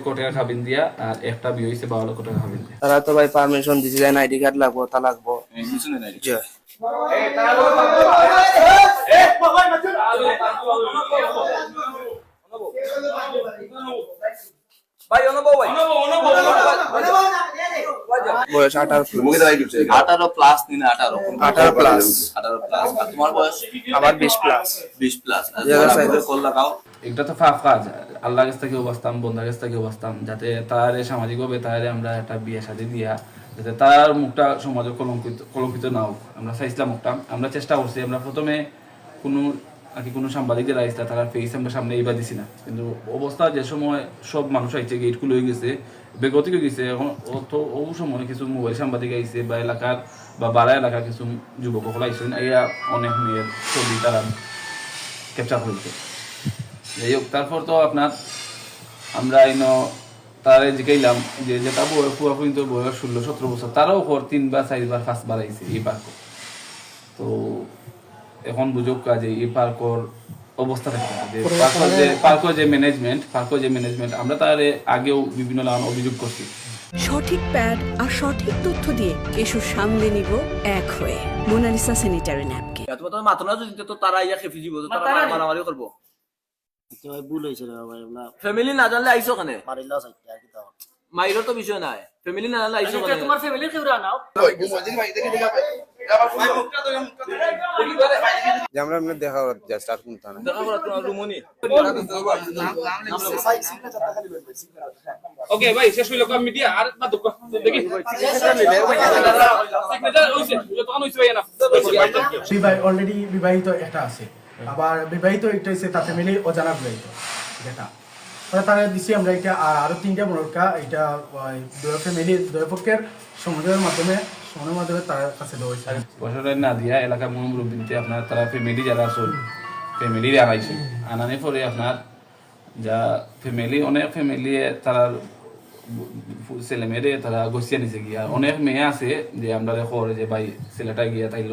কোটি টাকা খাবিন দিয়া আর একটা বিয়ে হইছে 12 লক্ষ টাকা খাবিন দিয়া। তারা তো ভাই পারমিশন দিছে যে আইডি কার্ড লাগবো তা লাগবো জয় ভাই অনুভব ভাই বয়স 18 প্লাস নিনা 18 প্লাস 18 প্লাস আর তোমার বয়স আবার 20 প্লাস 20 প্লাস আর যারা যারা চাইবে কল লাগাও এটা তো ফাফ কাজ, আল্লাহর কাছ থেকে অবস্থান, বন্ধার কাছ থেকে অবস্থান, যাতে তার সামাজিকভাবে তার আমরা একটা বিয়ে শাদী দিয়া যাতে তার মুখটা সমাজে কলঙ্কিত না হোক। আমরা চাইছিলাম মুখটা, আমরা চেষ্টা করছি। আমরা প্রথমে কোনো সাংবাদিকদের আইসা তারা ফেস আমরা সামনে এইবার দিছি না, কিন্তু অবস্থা যে সময় সব মানুষ আইছে, গেট খুলে হয়ে গেছে, বেগতিক হয়ে গেছে। এখন তো ও সময় কিছু মোবাইল সাংবাদিক আইছে বা এলাকার বা বাড়া এলাকার কিছু যুবক সকল আইসেন, এরা অনেক মেয়ের ছবি তারা ক্যাপচার হয়েছে। যাই হোক, তারপর তো আপনার আমরা তারে জিগাইলাম যে যেটা পুয়া পর্যন্ত বয়স 16-17 বছর, তারাও 3বার 4বার 5বার আইছে এই পার্ক। তো এখন বুঝুক কাজে এই পার্কর অবস্থা থাকে যে পার্কর যে ম্যানেজমেন্ট আমরা তার আগেও বিভিন্ন অভিযোগ করছি। সঠিক প্যাড আর সঠিক তথ্য দিয়ে কেশু সামলে নিব এক হয়ে মোনালিসা স্যানিটারি ন্যাপকিন। তোমার মাতনা যদি তো তারা ইয়া খেফি দিব, তারা মারামারি করব। ভাই ভুল হইছে রে ভাই না ফ্যামিলি না জানলে আইছো কেন? মারিলা সাইতে আর কি তাও মাইরো তো বিষয় নাই, ফ্যামিলি না জানলে আইছো কেন? তোমার ফ্যামিলি কেউরা নাও যে আমরা এমনি দেখা জাস্ট আর কোনটা না দেখা করো তোমার রুমনি। ওকে ভাই, শেষ হইলো কম মিডিয়া আর না দুঃখ দেখি বিবাহ অলরেডি বিবাহিত একটা আছে, আবার বিবাহিত একটা হচ্ছে তার ফ্যামিলি অজানা বিবাহিত যেটা তারা দিছি আমরা এটা। আর আরো 3টা মোড়কা এটা ফ্যামিলি দুই পক্ষের সমাজের মাধ্যমে তার কাছে দেওয়া হয়েছে। বছরের না দিয়া এলাকার মুরব্বীতে আপনার তারা ফ্যামিলি যারা আসল ফ্যামিলি আনাইছে, আনানি পরে আপনার যা অনেক ফ্যামিলি তারা ছেলে মেয়েরে তারা গছিয়া নিছে গিয়া। অনেক মেয়ে আছে যে আমরা যে ভাই ছেলেটা গিয়া তাই